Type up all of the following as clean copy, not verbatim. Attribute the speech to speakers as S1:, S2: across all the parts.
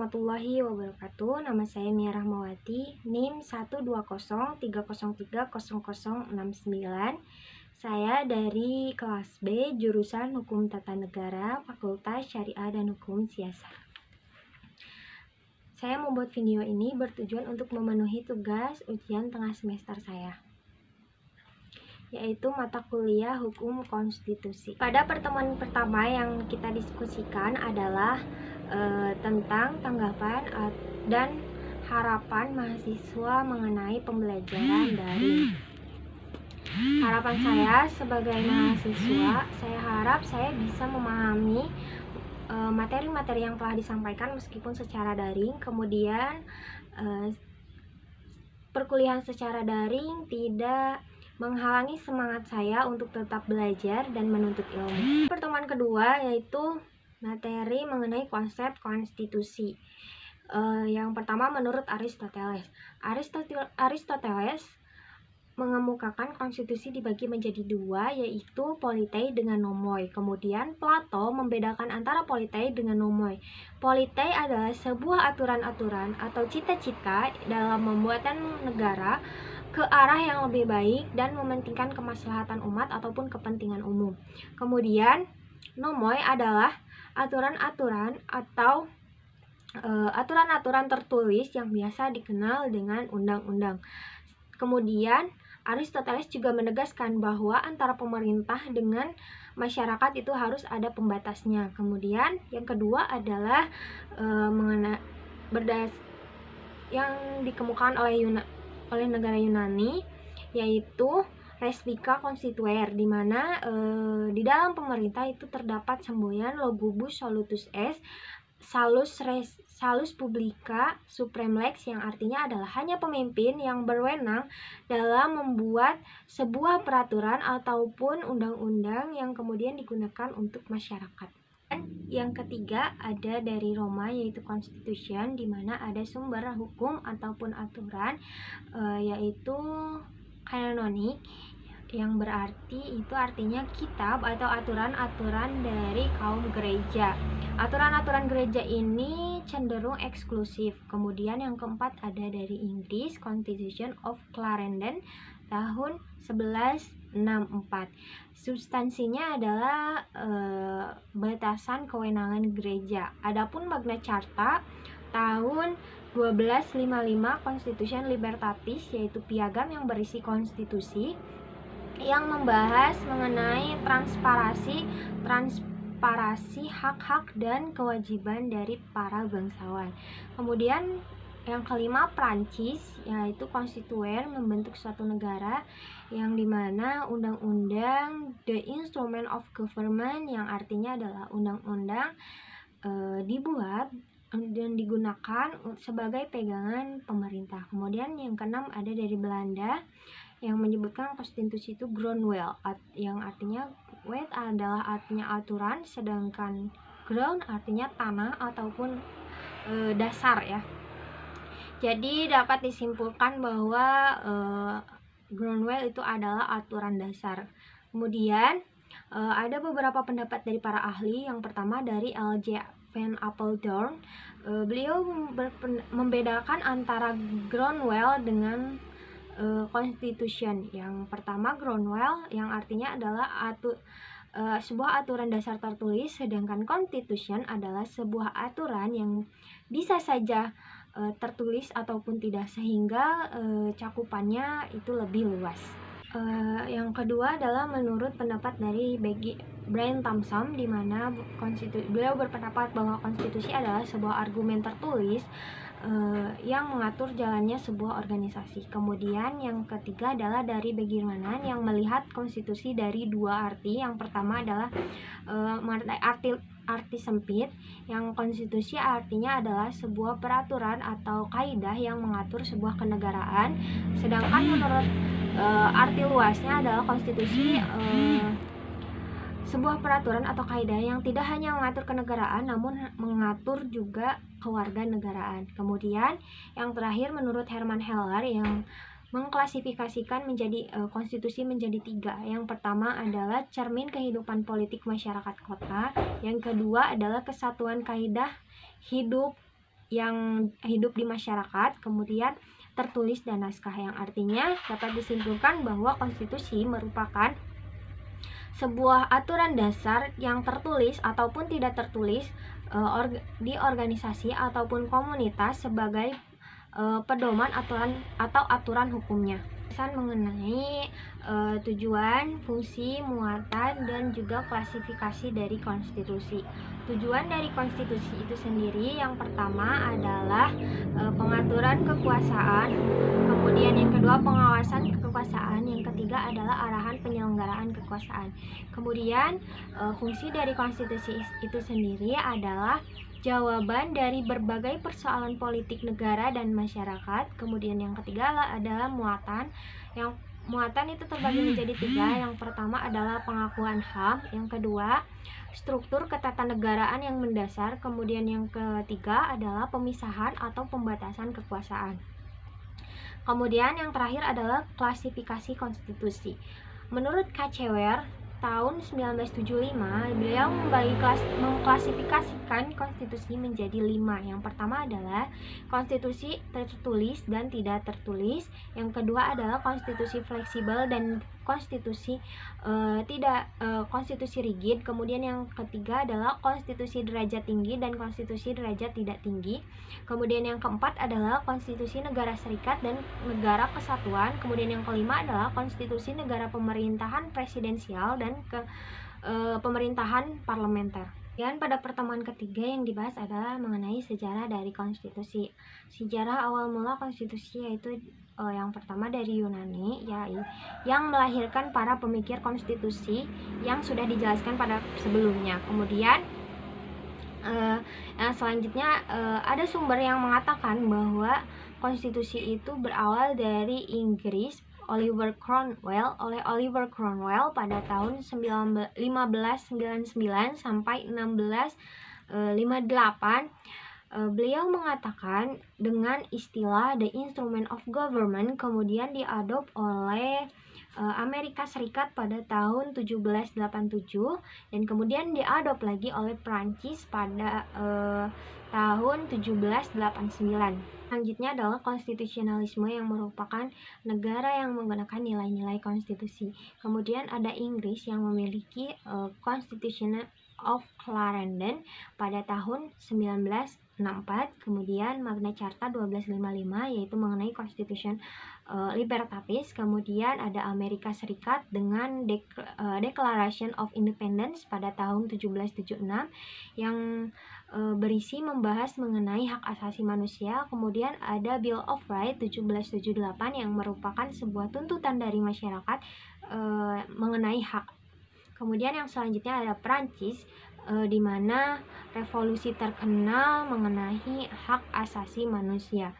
S1: warahmatullahi wabarakatuh. Nama saya Mia Rahmawati, NIM 12030030069. Saya dari kelas B, jurusan Hukum Tata Negara, Fakultas Syariah dan Hukum Siasat. Saya membuat video ini bertujuan untuk memenuhi tugas ujian tengah semester saya, yaitu mata kuliah Hukum Konstitusi. Pada pertemuan pertama yang kita diskusikan adalah tentang tanggapan dan harapan mahasiswa mengenai pembelajaran daring. Harapan saya sebagai mahasiswa, saya harap saya bisa memahami materi-materi yang telah disampaikan meskipun secara daring. Kemudian perkuliahan secara daring tidak menghalangi semangat saya untuk tetap belajar dan menuntut ilmu. Pertemuan kedua yaitu materi mengenai konsep konstitusi. Yang pertama menurut Aristoteles. Aristoteles mengemukakan konstitusi dibagi menjadi dua, yaitu politei dengan nomoi. Kemudian Plato membedakan antara politei dengan nomoi. Politei adalah sebuah aturan-aturan atau cita-cita dalam membuatkan negara ke arah yang lebih baik dan mementingkan kemaslahatan umat ataupun kepentingan umum. Kemudian nomoi adalah aturan-aturan atau aturan-aturan tertulis yang biasa dikenal dengan undang-undang. Kemudian Aristoteles juga menegaskan bahwa antara pemerintah dengan masyarakat itu harus ada pembatasnya. Kemudian yang kedua adalah yang dikemukakan oleh negara Yunani, yaitu res publica constituere, di mana di dalam pemerintah itu terdapat semboyan logubus solutus est, salus publica supreme lex, yang artinya adalah hanya pemimpin yang berwenang dalam membuat sebuah peraturan ataupun undang-undang yang kemudian digunakan untuk masyarakat. Dan yang ketiga ada dari Roma, yaitu constitution, di mana ada sumber hukum ataupun aturan yaitu kanonik, yang berarti itu artinya kitab atau aturan-aturan dari kaum gereja. Aturan-aturan gereja ini cenderung eksklusif. Kemudian yang keempat ada dari Inggris, Constitution of Clarendon tahun 1164. Substansinya adalah batasan kewenangan gereja. Adapun Magna Carta tahun 1255, Constitution Libertatis, yaitu piagam yang berisi konstitusi yang membahas mengenai transparasi hak-hak dan kewajiban dari para bangsawan. Kemudian yang kelima Prancis, yaitu konstituen, membentuk suatu negara yang dimana undang-undang the instrument of government, yang artinya adalah undang-undang dibuat dan digunakan sebagai pegangan pemerintah. Kemudian yang keenam ada dari Belanda, yang menyebutkan konstitusi itu groundwel, yang artinya wet adalah artinya aturan, sedangkan ground artinya tanah ataupun dasar ya. Jadi dapat disimpulkan bahwa groundwel itu adalah aturan dasar. Kemudian ada beberapa pendapat dari para ahli. Yang pertama dari L.J. Van Apeldoorn. Beliau membedakan antara groundwel dengan constitution. Yang pertama groundwel, yang artinya adalah sebuah aturan dasar tertulis, sedangkan constitution adalah sebuah aturan yang bisa saja tertulis ataupun tidak, sehingga cakupannya itu lebih luas. Yang kedua adalah menurut pendapat dari Brian Thompson, di mana beliau berpendapat bahwa konstitusi adalah sebuah argumen tertulis yang mengatur jalannya sebuah organisasi. Kemudian yang ketiga adalah dari Bagirmanan, yang melihat konstitusi dari dua arti. Yang pertama adalah arti sempit, yang konstitusi artinya adalah sebuah peraturan atau kaidah yang mengatur sebuah kenegaraan. Sedangkan menurut arti luasnya adalah konstitusi sebuah peraturan atau kaidah yang tidak hanya mengatur kenegaraan namun mengatur juga kewarganegaraan. Kemudian yang terakhir menurut Herman Heller, yang mengklasifikasikan menjadi konstitusi menjadi tiga. Yang pertama adalah cermin kehidupan politik masyarakat kota, yang kedua adalah kesatuan kaidah hidup yang hidup di masyarakat, kemudian tertulis dan naskah, yang artinya dapat disimpulkan bahwa konstitusi merupakan sebuah aturan dasar yang tertulis ataupun tidak tertulis di organisasi ataupun komunitas sebagai pedoman aturan atau aturan hukumnya. Mengenai tujuan, fungsi, muatan, dan juga klasifikasi dari konstitusi. Tujuan dari konstitusi itu sendiri yang pertama adalah pengaturan kekuasaan, kemudian yang kedua pengawasan kekuasaan, yang ketiga adalah arahan penyelenggaraan kekuasaan. Kemudian fungsi dari konstitusi itu sendiri adalah jawaban dari berbagai persoalan politik negara dan masyarakat. Kemudian yang ketiga adalah muatan. Yang muatan itu terbagi menjadi tiga. Yang pertama adalah pengakuan HAM, yang kedua struktur ketatanegaraan yang mendasar, kemudian yang ketiga adalah pemisahan atau pembatasan kekuasaan. Kemudian yang terakhir adalah klasifikasi konstitusi. Menurut Kacewer, tahun 1975, beliau mengklasifikasikan konstitusi menjadi 5. Yang pertama adalah konstitusi tertulis dan tidak tertulis. Yang kedua adalah konstitusi fleksibel dan konstitusi konstitusi rigid. Kemudian yang ketiga adalah konstitusi derajat tinggi dan konstitusi derajat tidak tinggi. Kemudian yang keempat adalah konstitusi negara serikat dan negara kesatuan. Kemudian yang kelima adalah konstitusi negara pemerintahan presidensial dan pemerintahan parlementer. Dan pada pertemuan ketiga yang dibahas adalah mengenai sejarah dari konstitusi. Sejarah awal mula konstitusi yaitu yang pertama dari Yunani, yang melahirkan para pemikir konstitusi yang sudah dijelaskan pada sebelumnya. Kemudian yang selanjutnya ada sumber yang mengatakan bahwa konstitusi itu berawal dari Inggris oleh Oliver Cromwell pada tahun 1599 sampai 1658. Beliau mengatakan dengan istilah the instrument of government kemudian diadop oleh Amerika Serikat pada tahun 1787 dan kemudian diadop lagi oleh Prancis pada tahun 1789. Selanjutnya adalah konstitusionalisme yang merupakan negara yang menggunakan nilai-nilai konstitusi. Kemudian ada Inggris yang memiliki Constitution of Clarendon pada tahun 1964. Kemudian Magna Carta 1255 yaitu mengenai Constitution Libertatis. Kemudian ada Amerika Serikat dengan Declaration of Independence pada tahun 1776 yang berisi membahas mengenai hak asasi manusia. Kemudian ada Bill of Rights 1778 yang merupakan sebuah tuntutan dari masyarakat mengenai hak. Kemudian yang selanjutnya ada Prancis di mana revolusi terkenal mengenai hak asasi manusia.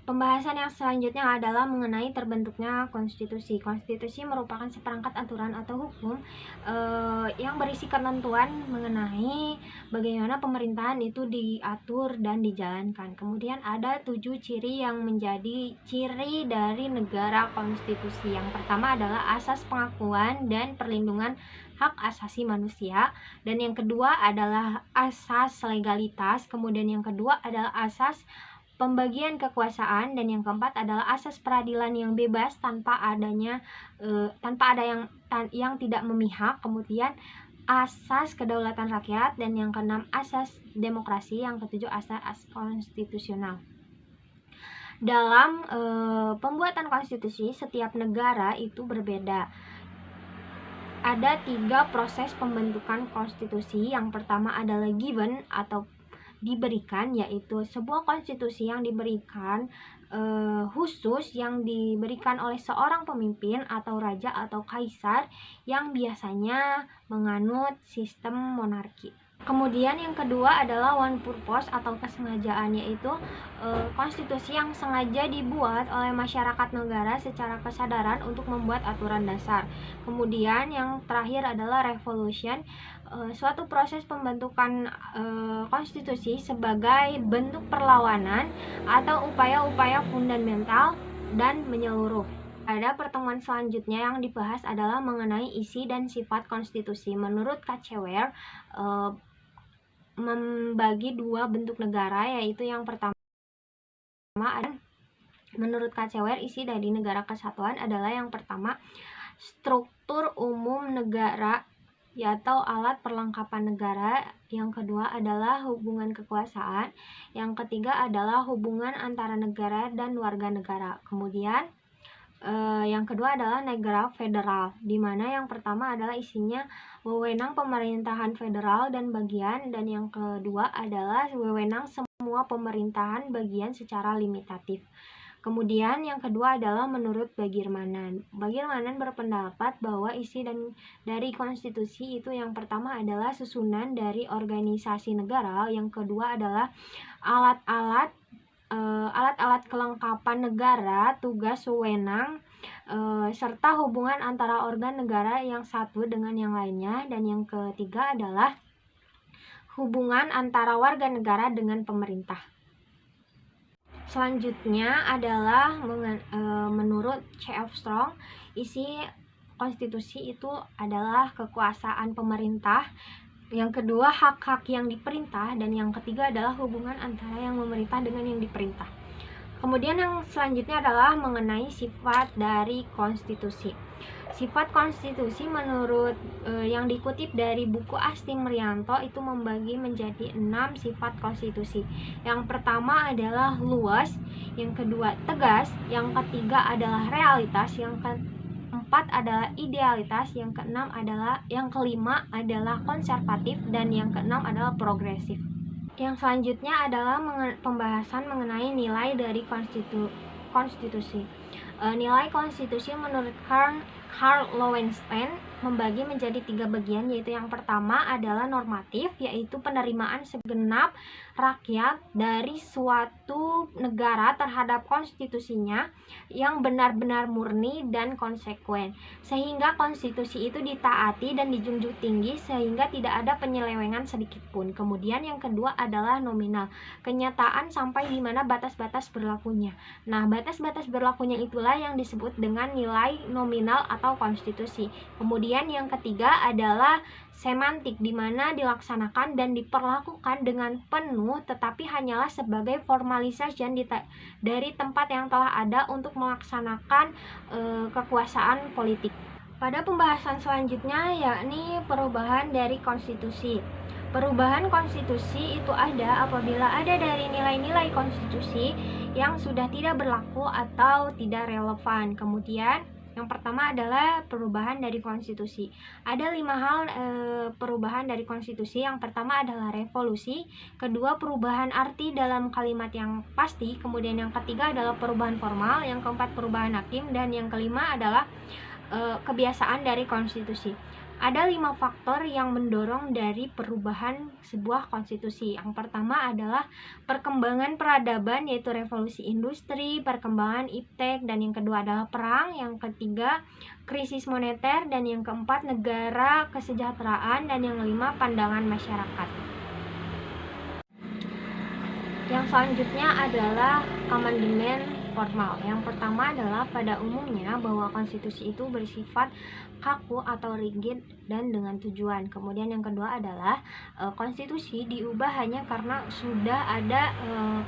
S1: Pembahasan yang selanjutnya adalah mengenai terbentuknya konstitusi. Konstitusi merupakan seperangkat aturan atau hukum yang berisi ketentuan mengenai bagaimana pemerintahan itu diatur dan dijalankan. Kemudian ada 7 ciri yang menjadi ciri dari negara konstitusi. Yang pertama adalah asas pengakuan dan perlindungan hak asasi manusia, dan yang kedua adalah asas legalitas, kemudian yang kedua adalah asas pembagian kekuasaan, dan yang keempat adalah asas peradilan yang bebas tanpa ada yang tidak memihak. Kemudian asas kedaulatan rakyat, dan yang keenam asas demokrasi, yang ketujuh asas konstitusional. Dalam pembuatan konstitusi setiap negara itu berbeda. Ada 3 proses pembentukan konstitusi. Yang pertama adalah given atau diberikan, yaitu sebuah konstitusi yang diberikan khusus yang diberikan oleh seorang pemimpin atau raja atau kaisar yang biasanya menganut sistem monarki. Kemudian yang kedua adalah one purpose atau kesengajaan, yaitu konstitusi yang sengaja dibuat oleh masyarakat negara secara kesadaran untuk membuat aturan dasar. Kemudian yang terakhir adalah revolution, suatu proses pembentukan konstitusi sebagai bentuk perlawanan atau upaya-upaya fundamental dan menyeluruh. Pada pertemuan selanjutnya yang dibahas adalah mengenai isi dan sifat konstitusi. Menurut Kacewer, membagi dua bentuk negara, yaitu yang pertama ada, menurut KCWR isi dari negara kesatuan adalah yang pertama struktur umum negara atau alat perlengkapan negara, yang kedua adalah hubungan kekuasaan, yang ketiga adalah hubungan antara negara dan warga negara. Kemudian yang kedua adalah negara federal, di mana yang pertama adalah isinya wewenang pemerintahan federal dan bagian, dan yang kedua adalah wewenang semua pemerintahan bagian secara limitatif. Kemudian yang kedua adalah menurut Bagirmanan. Bagirmanan berpendapat bahwa isi dari konstitusi itu yang pertama adalah susunan dari organisasi negara, yang kedua adalah alat-alat kelengkapan negara, tugas wewenang, serta hubungan antara organ negara yang satu dengan yang lainnya, dan yang ketiga adalah hubungan antara warga negara dengan pemerintah. Selanjutnya adalah menurut C.F. Strong, isi konstitusi itu adalah kekuasaan pemerintah, yang kedua hak-hak yang diperintah, dan yang ketiga adalah hubungan antara yang memerintah dengan yang diperintah. Kemudian yang selanjutnya adalah mengenai sifat dari konstitusi. Sifat konstitusi menurut yang dikutip dari buku Asti Merianto itu membagi menjadi 6 sifat konstitusi. Yang pertama adalah luas, yang kedua tegas, yang ketiga adalah realitas, yang keempat adalah idealitas, yang kelima adalah konservatif, dan yang keenam adalah progresif. Yang selanjutnya adalah pembahasan mengenai nilai dari konstitusi. Nilai konstitusi menurut Karl Lowenstein membagi menjadi 3 bagian, yaitu yang pertama adalah normatif, yaitu penerimaan segenap rakyat dari suatu negara terhadap konstitusinya yang benar-benar murni dan konsekuen, sehingga konstitusi itu ditaati dan dijunjung tinggi sehingga tidak ada penyelewengan sedikitpun. Kemudian yang kedua adalah nominal, kenyataan sampai di mana batas-batas berlakunya. Nah, batas-batas berlakunya itulah yang disebut dengan nilai nominal atau konstitusi. Kemudian yang ketiga adalah semantik, di mana dilaksanakan dan diperlakukan dengan penuh tetapi hanyalah sebagai formalisasi dari tempat yang telah ada untuk melaksanakan kekuasaan politik. Pada pembahasan selanjutnya yakni perubahan dari konstitusi. Perubahan konstitusi itu ada apabila ada dari nilai-nilai konstitusi yang sudah tidak berlaku atau tidak relevan. Kemudian yang pertama adalah perubahan dari konstitusi. Ada 5 hal perubahan dari konstitusi. Yang pertama adalah revolusi, kedua perubahan arti dalam kalimat yang pasti, kemudian yang ketiga adalah perubahan formal, yang keempat perubahan hakim, dan yang kelima adalah kebiasaan dari konstitusi. Ada 5 faktor yang mendorong dari perubahan sebuah konstitusi. Yang pertama adalah perkembangan peradaban, yaitu revolusi industri, perkembangan iptek, dan yang kedua adalah perang, yang ketiga krisis moneter, dan yang keempat negara kesejahteraan, dan yang kelima pandangan masyarakat. Yang selanjutnya adalah amandemen formal. Yang pertama adalah pada umumnya bahwa konstitusi itu bersifat kaku atau rigid dan dengan tujuan. Kemudian yang kedua adalah konstitusi diubah hanya karena sudah ada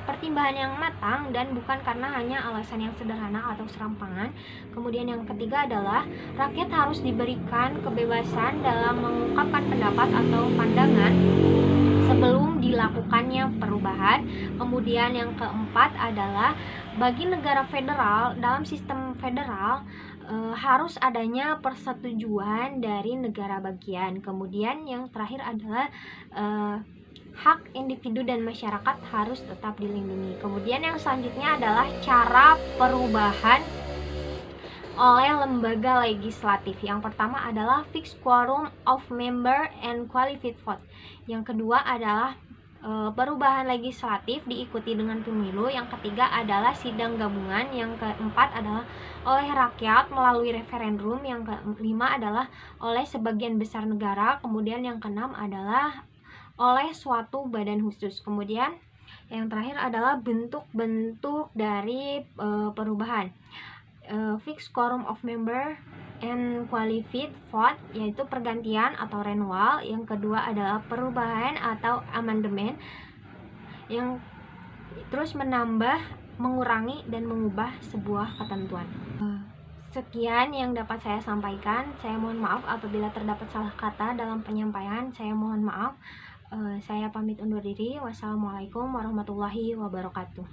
S1: pertimbangan yang matang dan bukan karena hanya alasan yang sederhana atau serampangan. Kemudian yang ketiga adalah rakyat harus diberikan kebebasan dalam mengungkapkan pendapat atau pandangan sebelum dilakukannya perubahan. Kemudian yang keempat adalah bagi negara federal, dalam sistem federal harus adanya persetujuan dari negara bagian. Kemudian yang terakhir adalah hak individu dan masyarakat harus tetap dilindungi. Kemudian yang selanjutnya adalah cara perubahan oleh lembaga legislatif. Yang pertama adalah fixed quorum of member and qualified vote. Yang kedua adalah perubahan legislatif diikuti dengan pemilu. Yang ketiga adalah sidang gabungan. Yang keempat adalah oleh rakyat melalui referendum. Yang kelima adalah oleh sebagian besar negara. Kemudian yang keenam adalah oleh suatu badan khusus. Kemudian yang terakhir adalah bentuk-bentuk dari perubahan. Fixed quorum of member unqualified vote, yaitu pergantian atau renewal. Yang kedua adalah perubahan atau amandemen, yang terus menambah, mengurangi, dan mengubah sebuah ketentuan. Sekian yang dapat saya sampaikan. Saya mohon maaf apabila terdapat salah kata dalam penyampaian. Saya mohon maaf. Saya pamit undur diri. Wassalamualaikum warahmatullahi wabarakatuh.